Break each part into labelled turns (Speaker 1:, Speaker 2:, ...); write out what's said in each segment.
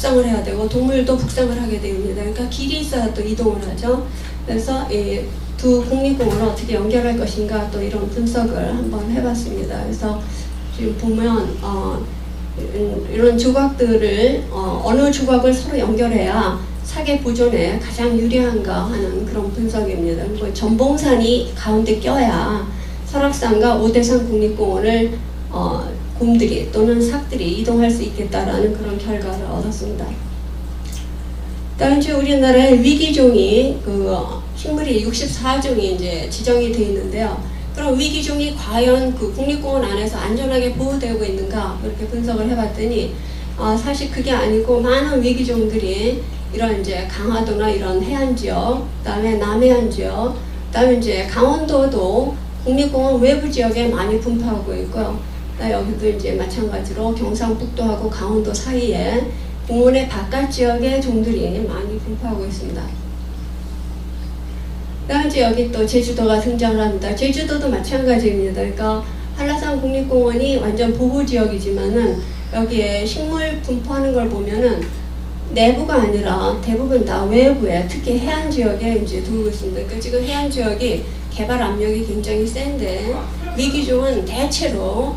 Speaker 1: 북상을 해야 되고 동물도 북상을 하게 됩니다. 그러니까 길이 있어야 또 이동을 하죠. 그래서 이 두 국립공원을 어떻게 연결할 것인가 또 이런 분석을 한번 해봤습니다. 그래서 지금 보면 이런 조각들을 어느 조각을 서로 연결해야 사계 보존에 가장 유리한가 하는 그런 분석입니다. 그리고 전봉산이 가운데 껴야 설악산과 오대산 국립공원을 곰들이 또는 삭들이 이동할 수 있겠다라는 그런 결과를 얻었습니다. 다음 주 우리나라의 위기종이 식물이 64종이 이제 지정이 되어 있는데요. 그럼 위기종이 과연 그 국립공원 안에서 안전하게 보호되고 있는가 그렇게 분석을 해봤더니 사실 그게 아니고 많은 위기종들이 이런 이제 강화도나 이런 해안 지역, 그다음에 남해안 지역, 그다음에 이제 강원도도 국립공원 외부 지역에 많이 분포하고 있고요. 여기도 이제 마찬가지로 경상북도하고 강원도 사이에 공원의 바깥 지역의 종들이 많이 분포하고 있습니다. 그다음 이제 여기 또 제주도가 등장을 합니다. 제주도도 마찬가지입니다. 그러니까 한라산 국립공원이 완전 보호지역이지만은 여기에 식물 분포하는 걸 보면은 내부가 아니라 대부분 다 외부에 특히 해안 지역에 이제 돌고 있습니다. 그러니까 지금 해안 지역이 개발 압력이 굉장히 센데 위기종은 대체로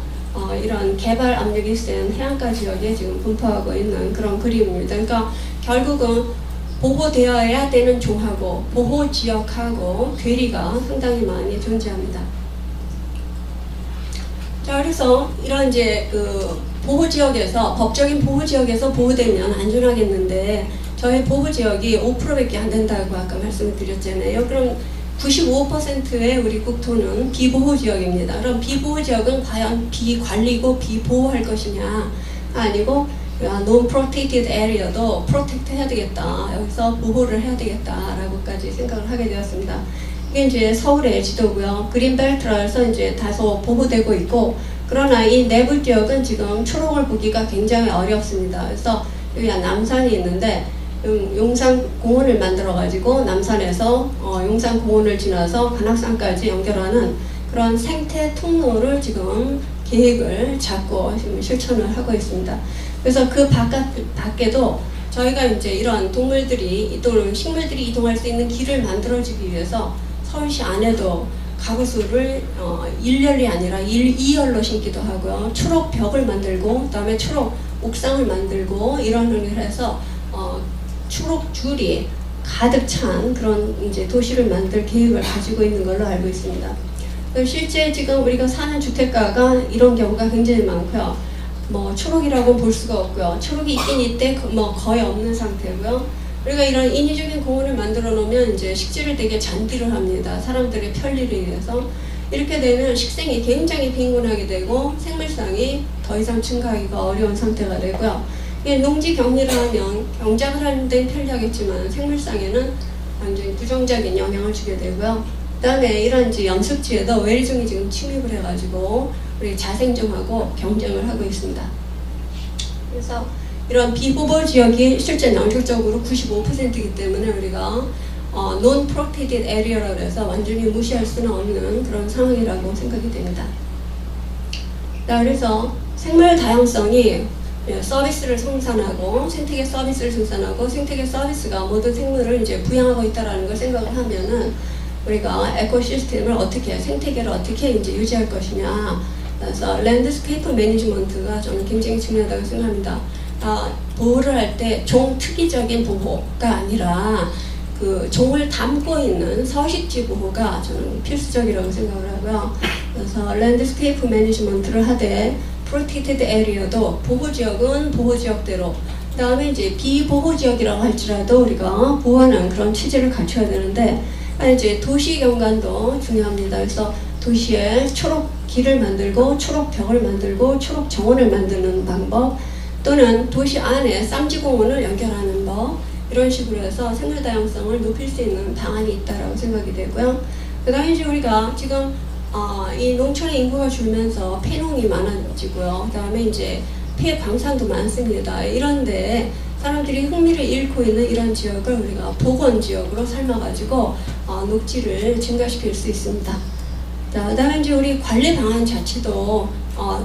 Speaker 1: 이런 개발 압력이 센 해안가 지역에 지금 분포하고 있는 그런 그림입니다. 그러니까 결국은 보호되어야 되는 종하고 보호지역하고 괴리가 상당히 많이 존재합니다. 자, 그래서 이런 이제 보호지역에서 법적인 보호지역에서 보호되면 안전하겠는데 저희 보호지역이 5%밖에 안 된다고 아까 말씀을 드렸잖아요. 그럼 95%의 우리 국토는 비보호지역입니다. 그럼 비보호지역은 과연 비관리고 비보호할 것이냐 아니고 Non-Protected Area도 프로텍트 해야 되겠다. 여기서 보호를 해야 되겠다라고까지 생각을 하게 되었습니다. 이게 이제 서울의 지도고요. 그린벨트라 해서 이제 다소 보호되고 있고 그러나 이 내부 지역은 지금 초록을 보기가 굉장히 어렵습니다. 그래서 여기 남산이 있는데 용산공원을 만들어 가지고 남산에서 용산공원을 지나서 관악산까지 연결하는 그런 생태 통로를 지금 계획을 잡고 지금 실천을 하고 있습니다. 그래서 그 밖에도 저희가 이제 이런 동물들이 또는 식물들이 이동할 수 있는 길을 만들어주기 위해서 서울시 안에도 가구수를 1열이 아니라 2열로 심기도 하고요. 초록 벽을 만들고 그다음에 초록 옥상을 만들고 이런 의미를 해서 초록 줄이 가득 찬 그런 이제 도시를 만들 계획을 가지고 있는 걸로 알고 있습니다. 실제 지금 우리가 사는 주택가가 이런 경우가 굉장히 많고요. 초록이라고 볼 수가 없고요. 초록이 있긴 있대 거의 없는 상태고요. 우리가 이런 인위적인 공원을 만들어 놓으면 이제 식지를 되게 잔디를 합니다. 사람들의 편리를 위해서. 이렇게 되면 식생이 굉장히 빈곤하게 되고 생물상이 더 이상 증가하기가 어려운 상태가 되고요. 농지 격리를 하면 경작을 하는 데는 편리하겠지만 생물상에는 완전히 부정적인 영향을 주게 되고요. 그 다음에 이런 이제 연습지에도 외래종이 지금 침입을 해가지고 우리 자생종하고 경쟁을 하고 있습니다. 그래서 이런 비보호 지역이 실제 연결적으로 95%이기 때문에 우리가 Non-Protected Area라고 해서 완전히 무시할 수는 없는 그런 상황이라고 생각이 됩니다. 그래서 생물 다양성이 서비스를 생산하고 생태계 서비스를 생산하고 생태계 서비스가 모든 생물을 이제 부양하고 있다라는 걸 생각을 하면은 우리가 에코시스템을 어떻게 생태계를 어떻게 이제 유지할 것이냐. 그래서 랜드스케이프 매니지먼트가 저는 굉장히 중요하다고 생각합니다. 보호를 할 때 종 특이적인 보호가 아니라 그 종을 담고 있는 서식지 보호가 저는 필수적이라고 생각을 하고요. 그래서 랜드스케이프 매니지먼트를 하되 프로텍티드 에리어도 보호지역은 보호지역대로 그 다음에 이제 비보호지역이라고 할지라도 우리가 보호하는 그런 취지를 갖춰야 되는데 이제 도시 경관도 중요합니다. 그래서 도시에 초록 길을 만들고 초록 벽을 만들고 초록 정원을 만드는 방법 또는 도시 안에 쌈지공원을 연결하는 법 이런 식으로 해서 생물 다양성을 높일 수 있는 방안이 있다라고 생각이 되고요. 그 다음에 이제 우리가 지금 이 농촌의 인구가 줄면서 폐농이 많아지고요. 그 다음에 이제 폐 광산도 많습니다. 이런데 사람들이 흥미를 잃고 있는 이런 지역을 우리가 보건지역으로 삼아가지고 녹지를 증가시킬 수 있습니다. 그 다음에 이제 우리 관리 방안 자체도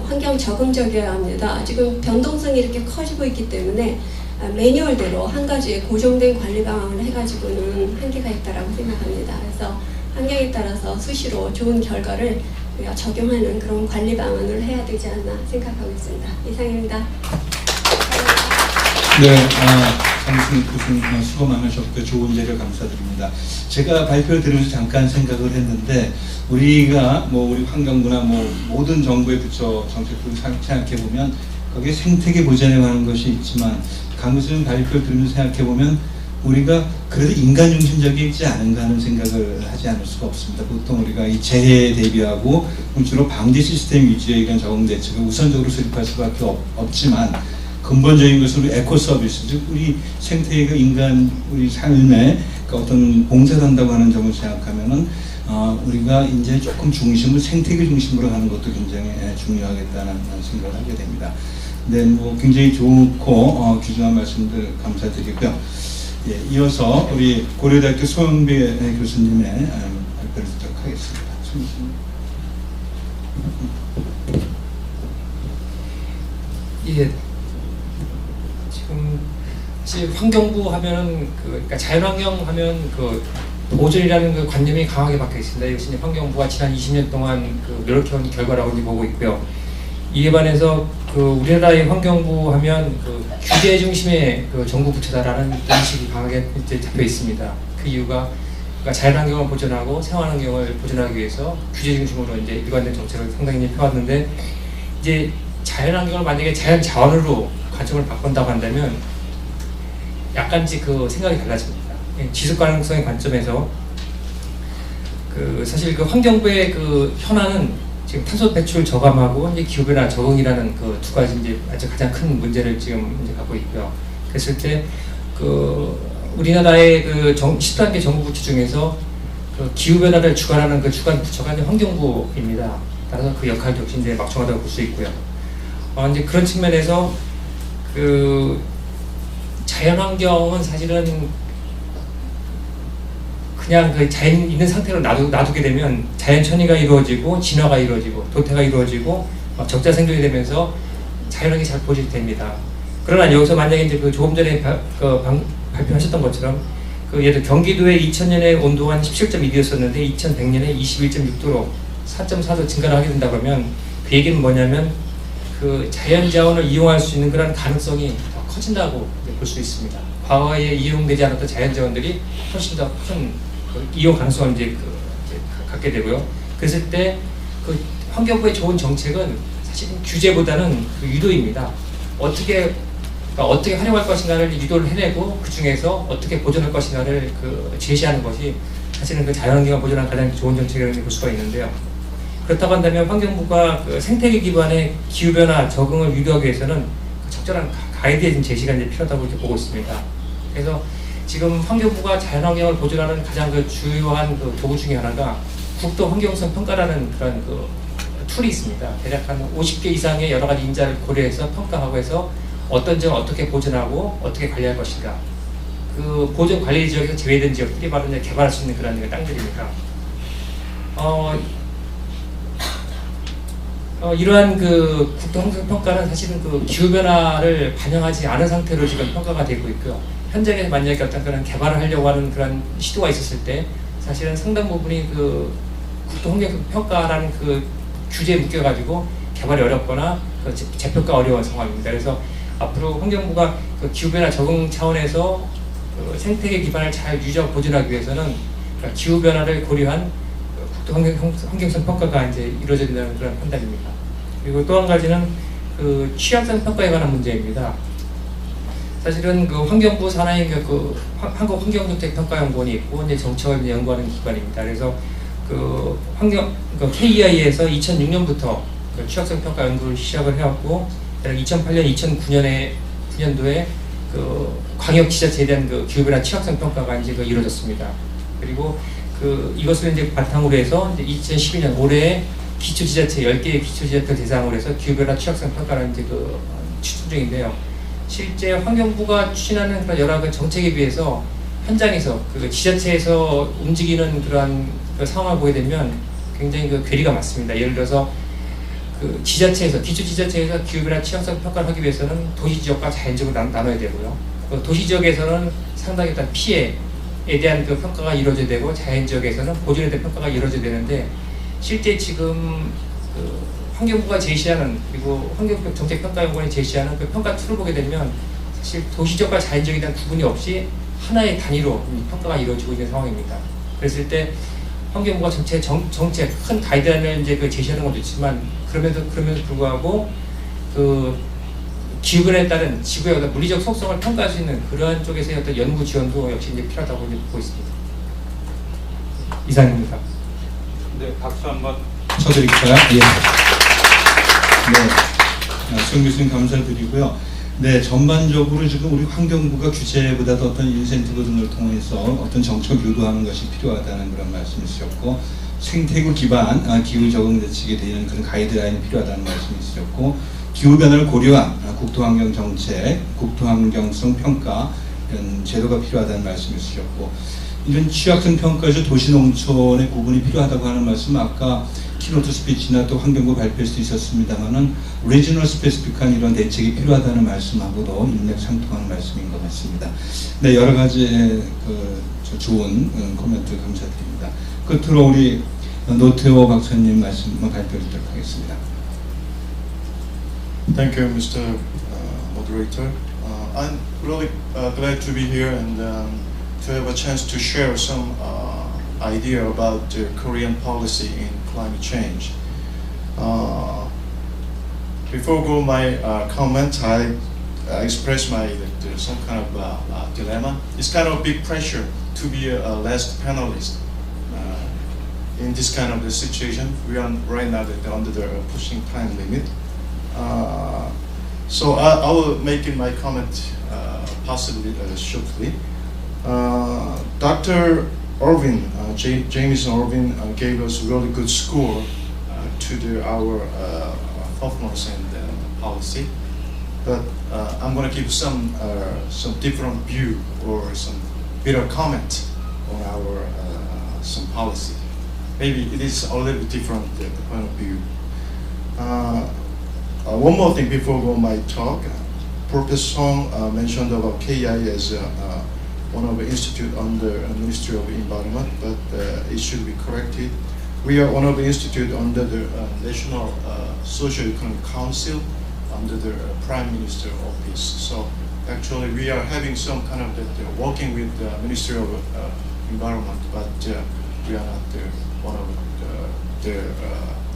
Speaker 1: 환경 적응적이어야 합니다. 지금 변동성이 이렇게 커지고 있기 때문에 매뉴얼대로 한 가지 고정된 관리 방안을 해가지고는 한계가 있다라고 생각합니다. 그래서 환경에 따라서 수시로 좋은 결과를 우리가 적용하는 그런 관리 방안을 해야 되지 않나 생각하고 있습니다. 이상입니다.
Speaker 2: 네, 장승익 교수님 수고 많으셨고 좋은 자료 감사드립니다. 제가 발표를 들으면서 잠깐 생각을 했는데 우리가 우리 환경부나 모든 정부의 부처 정책들을 생각해 보면 거기에 생태계 보전에 관한 것이 있지만 강 교수님 발표를 들으면서 생각해 보면 우리가 그래도 인간 중심적이지 않은가 하는 생각을 하지 않을 수가 없습니다. 보통 우리가 이 재해에 대비하고 주로 방지 시스템 위주의 이런 적응 대책을 우선적으로 수립할 수밖에 없지만 근본적인 것은 우리 에코 서비스, 즉 우리 생태계가 인간 우리 삶에 어떤 봉사를 한다고 하는 점을 생각하면은 우리가 이제 조금 중심을 생태계 중심으로 하는 것도 굉장히 중요하겠다는 생각을 하게 됩니다. 네, 굉장히 좋고 귀중한 말씀들 감사드리고요. 예, 이어서 우리 고려대학교 소영배 교수님의 발표를 듣도록 하겠습니다.
Speaker 3: 예, 지금 환경부 하면은 그러니까 자연환경 하면 보존이라는 그 관념이 강하게 박혀 있습니다. 이것이 환경부가 지난 20년 동안 노력해온 결과라고 보고 있고요. 이에 반해서 우리나라의 환경부 하면 규제 중심의 정부 부처다라는 인식이 강하게 이제 잡혀 있습니다. 그 이유가 그러니까 자연환경을 보존하고 생활환경을 보존하기 위해서 규제 중심으로 이제 일관된 정책을 상당히 펴왔는데 이제 자연환경을 만약에 자연 자원으로 관점을 바꾼다고 한다면 약간씩 생각이 달라집니다. 지속 가능성의 관점에서 사실 환경부의 현안은 지금 탄소 배출 저감하고 이제 기후 변화 적응이라는 두 가지 이제 아주 가장 큰 문제를 지금 이제 갖고 있고요. 그랬을 때 우리나라의 13개 정부 부처 중에서 기후 변화를 주관하는 주관 부처가 이제 환경부입니다. 따라서 그 역할 역시 이제 막중하다고 볼 수 있고요. 이제 그런 측면에서 자연환경은 사실은 그냥 자연 있는 상태로 놔두게 되면 자연 천이가 이루어지고 진화가 이루어지고 도태가 이루어지고 적자 생존이 되면서 자연환경이 잘 보존됩니다. 그러나 여기서 만약에 이제 조금 전에 발표하셨던 것처럼 예를 들어 경기도의 2000년에 온도가 한 17.2도였었는데 2100년에 21.6도로 4.4도 증가를 하게 된다 그러면 그 얘기는 뭐냐면 자연 자원을 이용할 수 있는 그런 가능성이 더 커진다고 볼 수 있습니다. 과거에 이용되지 않았던 자연 자원들이 훨씬 더 큰 이용 가능성을 이제 갖게 되고요. 그랬을 때 환경부의 좋은 정책은 사실은 규제보다는 유도입니다. 어떻게 활용할 것인가를 유도를 해내고 그 중에서 어떻게 보존할 것인가를 제시하는 것이 사실은 자연환경을 보존하는 가장 좋은 정책이라고 볼 수가 있는데요. 그렇다고 한다면 환경부가 생태계 기반의 기후변화 적응을 유도하기 위해서는 적절한 가이드의 제시가 이제 필요하다고 이렇게 보고 있습니다. 그래서 지금 환경부가 자연환경을 보존하는 가장 주요한 도구 중에 하나가 국도 환경성 평가라는 그런 툴이 있습니다. 대략 한 50개 이상의 여러 가지 인자를 고려해서 평가하고 해서 어떤 지역을 어떻게 보존하고 어떻게 관리할 것인가. 보존 관리 지역에서 제외된 지역들이 바로 이제 개발할 수 있는 그런 땅들입니다. 이러한 국도 환경 평가는 사실은 기후 변화를 반영하지 않은 상태로 지금 평가가 되고 있고요. 현장에 만약에 어떤 그런 개발을 하려고 하는 그런 시도가 있었을 때 사실은 상당 부분이 국도 환경 평가라는 규제에 묶여가지고 개발이 어렵거나 재평가 어려운 상황입니다. 그래서 앞으로 환경부가 기후 변화 적응 차원에서 생태계 기반을 잘 유지하고 보존하기 위해서는 기후 변화를 고려한 국도 환경성 평가가 이제 이루어져야 된다는 그런 판단입니다. 그리고 또 한 가지는 취약성 평가에 관한 문제입니다. 사실은 환경부 산하의 한국환경정책평가연구원이 있고 이제 정책을 연구하는 기관입니다. 그래서 KEI에서 2006년부터 취약성 평가 연구를 시작을 해왔고 2008년, 2009년도에 광역 지자체에 대한 기후변화 취약성 평가가 이제 이루어졌습니다. 그리고 이것을 이제 바탕으로 해서 이제 2012년 올해 기초지자체 10개의 기초지자체를 대상으로 해서 기후변화 취약성 평가를 이제 추진 중인데요. 실제 환경부가 추진하는 그런 여러 정책에 비해서 현장에서 지자체에서 움직이는 그러한 상황을 보게 되면 굉장히 괴리가 많습니다. 예를 들어서 지자체에서 기초지자체에서 기후변화 취약성 평가를 하기 위해서는 도시지역과 자연지역으로 나눠야 되고요. 도시 지역에서는 상당히 어떤 피해에 대한 그 평가가 이루어져야 되고 자연 지역에서는 보존에 대한 평가가 이루어져야 되는데 실제 지금 그 환경부가 제시하는 그리고 환경부 정책평가연구원이 제시하는 그 평가 툴을 보게 되면 사실 도시적과 자연적에 대한 구분이 없이 하나의 단위로 평가가 이루어지고 있는 상황입니다. 그랬을 때 환경부가 정책 큰 가이드라인을 이제 그 제시하는 것도 있지만 그럼에도 불구하고 그 기후변화에 따른 지구의 어떤 물리적 속성을 평가할 수 있는 그러한 쪽에서의 어떤 연구 지원도 역시 이제 필요하다고 이제 보고 있습니다. 이상입니다.
Speaker 2: 네, 박수 한번 쳐드릴까요? 예. 네, 수영 교수님 감사드리고요. 네, 전반적으로 지금 우리 환경부가 규제보다도 어떤 인센티브 등을 통해서 어떤 정책을 유도하는 것이 필요하다는 그런 말씀이셨고, 생태구 기반 기후 적응 대책에 대한 그런 가이드라인이 필요하다는 말씀이셨고, 기후 변화를 고려한 국토환경 정책, 국토환경성 평가 이런 제도가 필요하다는 말씀이셨고, 이런 취약성 평가에서 도시 농촌의 구분이 필요하다고 하는 말씀 아까 키노트 스피치나 또 환경부 발표에서도 있었습니다만은 리지널 스페시픽한 이런 대책이 필요하다는 말씀하고도 일맥상통하는 말씀인 것 같습니다. 네, 여러 가지 좋은 코멘트 감사드립니다. 끝으로 우리 노태호 박사님 말씀만 발표해 주도록 하겠습니다.
Speaker 4: Thank you, Mr. Moderator. I'm really glad to be here and to have a chance to share some idea about the Korean policy in climate change. Before go my comment, I express my some kind of dilemma. It's kind of big pressure to be a last panelist in this kind of the situation. We are right now under the pushing time limit. So I will make in my comment possibly shortly. Dr. Irvin, Jameson Irvin gave us really good score to our performance and policy. But I'm going to give some different view or some bit of comment on our some policy. Maybe it is a little bit different the point of view. One more thing before go my talk. Professor Song mentioned about KI as one of the institute under Ministry of Environment, but it should be corrected. We are one of the institute under the National Socio-Economic Council under the Prime Minister Office. So actually we are having some kind of working with the Ministry of Environment, but we are not one of their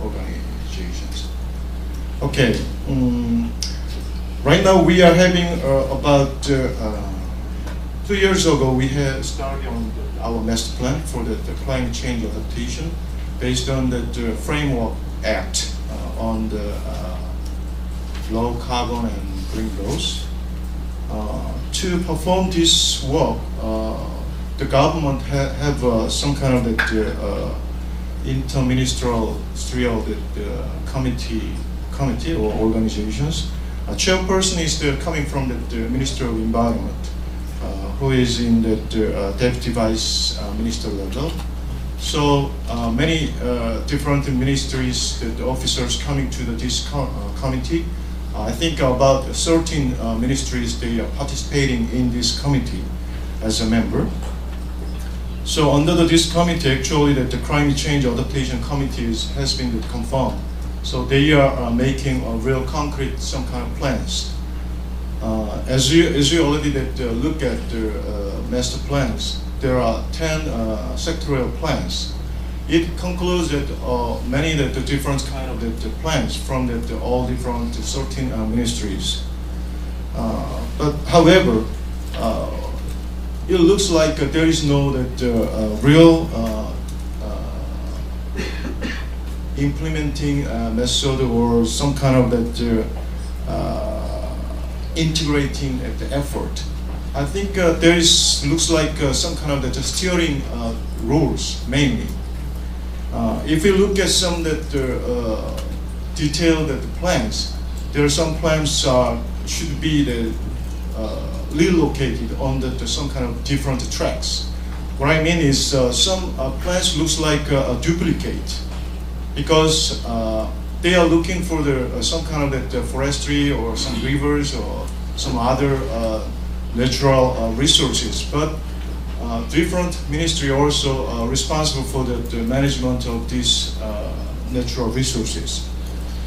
Speaker 4: organizations. Okay, right now we are having about 2 years ago we had started on our master plan for the climate change adaptation based on the Framework Act on the low carbon and green growth. To perform this work, the government have some kind of interministerial committee or organizations. A chairperson is coming from the Ministry of Environment, who is in the deputy vice minister level. So many different ministries, the officers coming to this committee. I think about 13 ministries, they are participating in this committee as a member. So under this committee, actually the Climate Change Adaptation Committee has been confirmed. So they are making a real concrete some kind of plans. As you already look at the master plans, there are 10 sectorial plans. It concludes that many the different kind of the plans from all different 13 ministries. But however, it looks like there is no real implementing method or some kind of integrating the effort. I think there looks like some kind of steering rules mainly. If you look at some detailed plans, there are some plans should be relocated on some kind of different tracks. What I mean is some plans looks like a duplicate because they are looking for some kind of forestry or some rivers or some other natural resources, but different ministry also responsible for the management of these natural resources.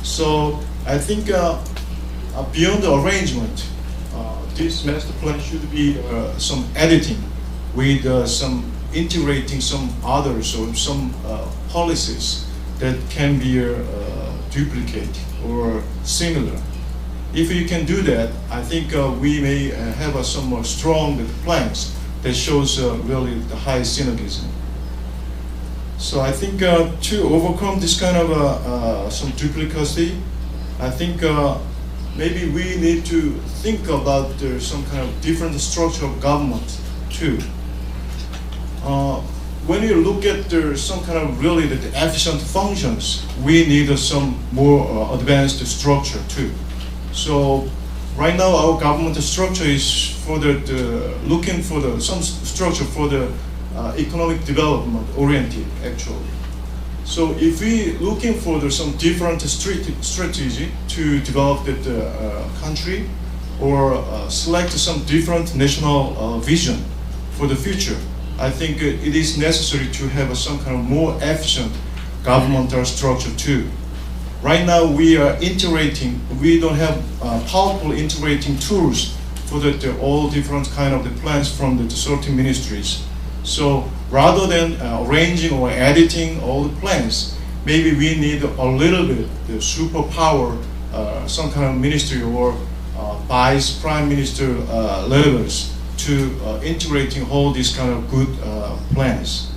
Speaker 4: So I think beyond the arrangement, this master plan should be some editing with some integrating some others or some policies that can be duplicate or similar. If you can do that, I think we may have some more strong plans that shows really the high synergism. So I think to overcome this kind of some duplicacy, I think maybe we need to think about some kind of different structure of government too. When you look at some kind of really the efficient functions, we need some more advanced structure too. So right now our government structure is for the looking for some structure for the economic development oriented actually. So if we looking for some different strategy to develop the country or select some different national vision for the future, I think it is necessary to have some kind of more efficient governmental structure too. Right now we are integrating, we don't have powerful integrating tools for all different kind of the plans from the 13 ministries. So rather than arranging or editing all the plans, maybe we need a little bit the superpower, some kind of ministry or vice prime minister levels to integrating all these kind of good plans.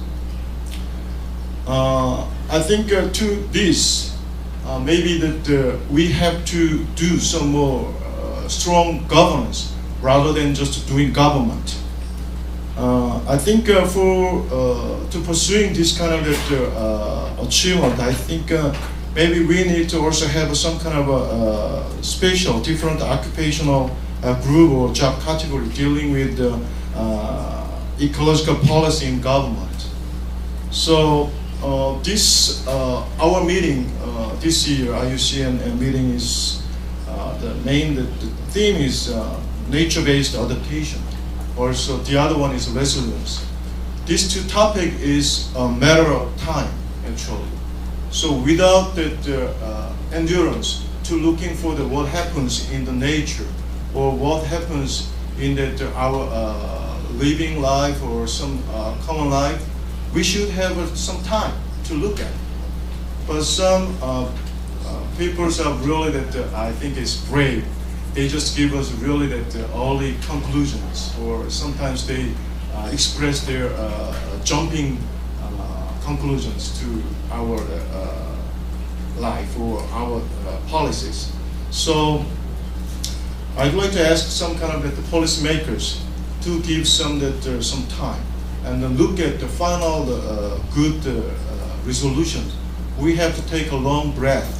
Speaker 4: I think to this, maybe that we have to do some more strong governance rather than just doing government. I think to pursuing this kind of achievement, I think maybe we need to also have some kind of a special, different occupational group or job category dealing with ecological policy in government. So this our meeting this year, IUCN meeting is the theme is nature-based adaptation. Also, the other one is resilience. These two topics is a matter of time, actually. So without that endurance to looking for what happens in the nature or what happens in our living life or some common life, we should have some time to look at. But some people are really I think is brave. They just give us really early conclusions, or sometimes they express their jumping conclusions to our life or our policies. So I'd like to ask some kind of the policymakers to give some time and then look at the final good resolutions. We have to take a long breath.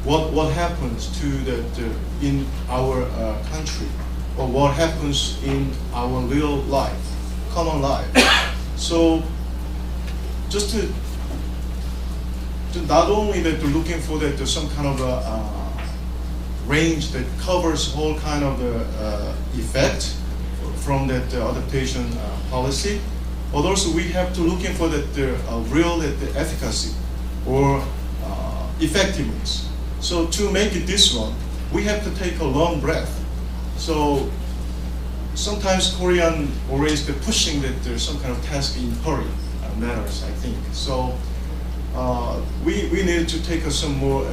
Speaker 4: What happens to in our country, or what happens in our real life, common life. So just to not only looking for some kind of range that covers all kind of effect from that adaptation policy, but also we have to looking for real efficacy or effectiveness. So to make it this one, we have to take a long breath. So sometimes Korean always pushing that there's some kind of task in hurry matters, I think. So we need to take some more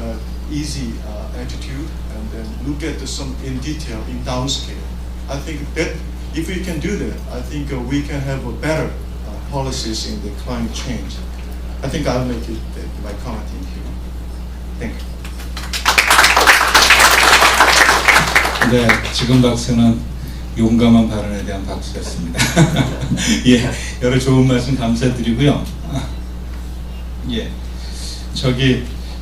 Speaker 4: easy attitude and then look at some in detail, in downscale. I think that if we can do that, I think we can have a better policies in the climate change. I think I'll make it my comment in here. Thank you.
Speaker 2: 네, 지금 박수는 용감한 발언에 대한 박수였습니다. 예, 여러 좋은 말씀 감사드리고요. 예,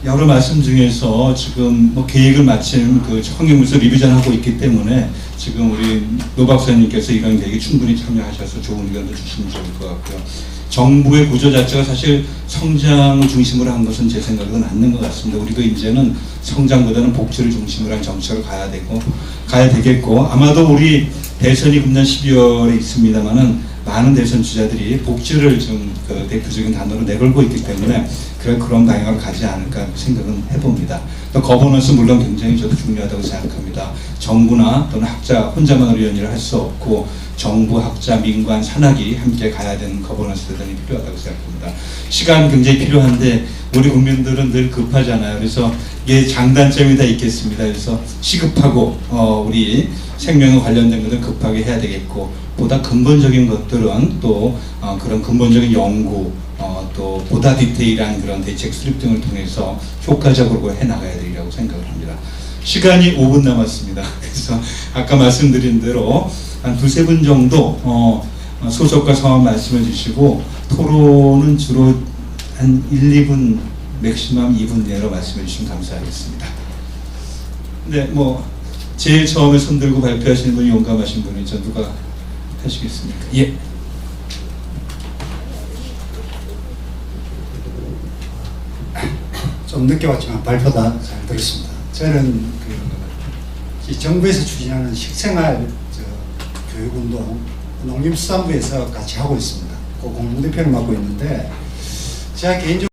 Speaker 2: 여러 말씀 중에서 지금 계획을 마친 환경문서 리비전하고 있기 때문에 지금 우리 노 박사님께서 이런 계획에 충분히 참여하셔서 좋은 의견도 주시면 좋을 것 같고요. 정부의 구조 자체가 사실 성장을 중심으로 한 것은 제 생각은 맞는 것 같습니다. 우리도 이제는 성장보다는 복지를 중심으로 한 정책을 가야 되겠고, 아마도 우리 대선이 금년 12월에 있습니다만은 많은 대선 주자들이 복지를 좀 대표적인 단어로 내걸고 있기 때문에 그런 방향으로 가지 않을까 생각은 해봅니다. 또 거버넌스 물론 굉장히 저도 중요하다고 생각합니다. 정부나 또는 학자 혼자만으로 이런 일을 할 수 없고 정부, 학자, 민관, 산학이 함께 가야 되는 거버넌스 대단히 필요하다고 생각합니다. 시간 굉장히 필요한데 우리 국민들은 늘 급하잖아요. 그래서 이게 장단점이 다 있겠습니다. 그래서 시급하고 우리 생명에 관련된 것은 급하게 해야 되겠고, 보다 근본적인 것들은 또 그런 근본적인 연구, 또 보다 디테일한 그런 대책 수립 등을 통해서 효과적으로 해나가야 되리라고 생각을 합니다. 시간이 5분 남았습니다. 그래서 아까 말씀드린 대로 한 두세 분 정도 소속과 성함 말씀해 주시고, 토론은 주로 한 1, 2분, 맥시멈 2분 내로 말씀해 주시면 감사하겠습니다. 네, 뭐 제일 처음에 손 들고 발표하시는 분이 용감하신 분이죠. 누가 하시겠습니까?
Speaker 3: 예.
Speaker 5: 좀 늦게 왔지만 발표 다 잘 들었습니다. 저는 이 정부에서 추진하는 식생활 교육운동 농림수산부에서 같이 하고 있습니다. 그 공동대표를 맡고 있는데 제가 개인적으로